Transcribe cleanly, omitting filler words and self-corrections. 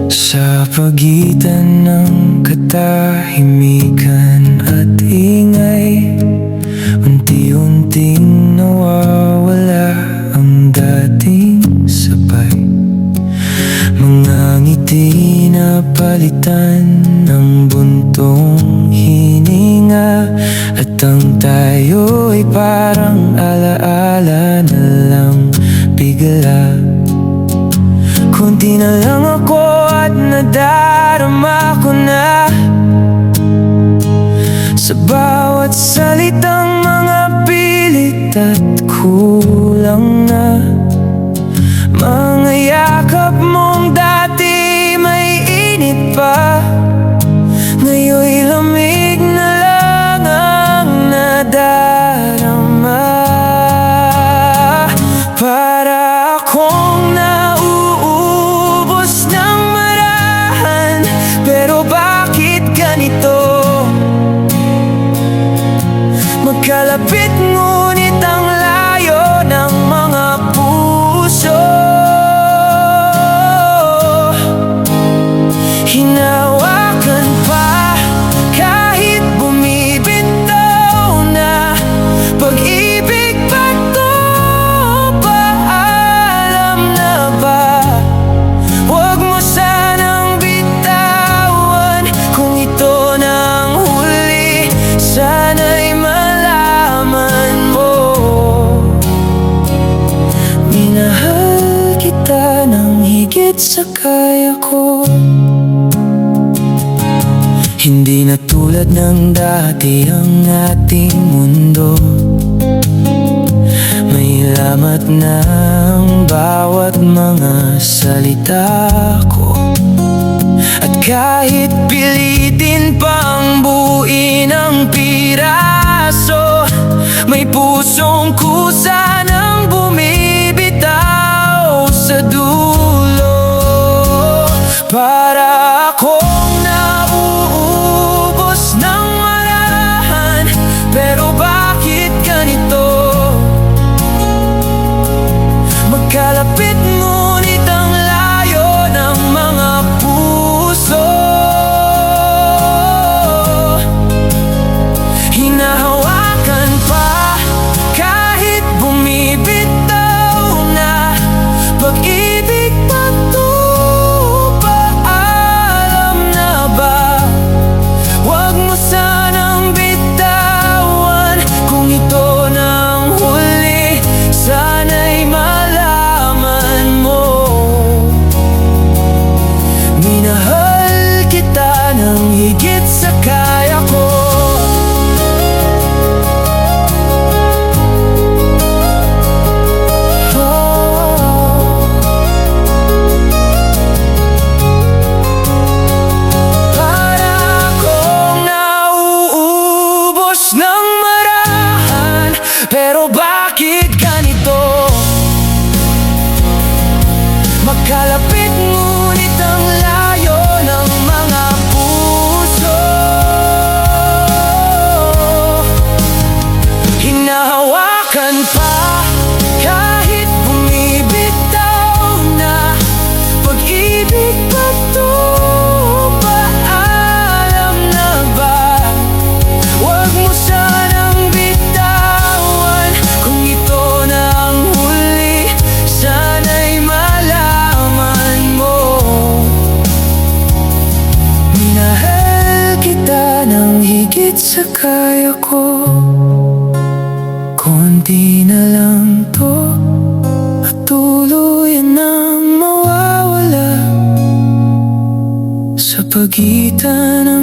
Sa pagitan ng katahimikan at ingay, unti-unting nawawala ang dating sabay. Mga ngiti na palitan ng buntong hininga, at ang tayo'y parang alaala na lang bigla. Kunti na lang ako at nadarama ko na sa bawat salitang mga pilit at kulang na. Mga yakap mong dati may init pa, ngayon'y lamig na lang ang nadarama. Para akong nauubos ng marahan, pero bakit ganito? Magkalapit ngunit ang layo ng mga puso. Hinawakan pa kahit bumibitaw na. Pag-ibig ba to? Paalam na ba? Huwag mo sanang bitawan kung ito nang huli. Sana'y malaman mo, minahal kita ng higit sa kaya ko. Hindi na tulad ng dati ang ating mundo. May lamat na ang bawat mga salita ko. At kahit pilitin pang buuin ang piraso, may pusong kusa ng bumibitaw sa dulo. Para akong nauubos ng marahan, pero bakit ganito? Magkalapit ngunit ang layo ng mga puso. Hinahawakan pa kahit bumibitaw na. Pag-ibig ba to? Paalam na ba? Huwag mo sanang bitawan kung ito nang huli. Sana'y malaman mo, minahal kita ng higit sa kaya ko. Para akong nauubos ng marahan, pero bakit ganito? Magkalapit ngunit ang layo ng mga puso. Hinahawakan pa kahit bumibitaw na. Pag-ibig ba to? Paalam na ba? Huwag mo sanang bitawan kung ito nang huli. Sana'y malaman mo, minahal kita ng higit sa kaya ko. Konti na lang to at tuluyan nang mawawala sa pagitan ng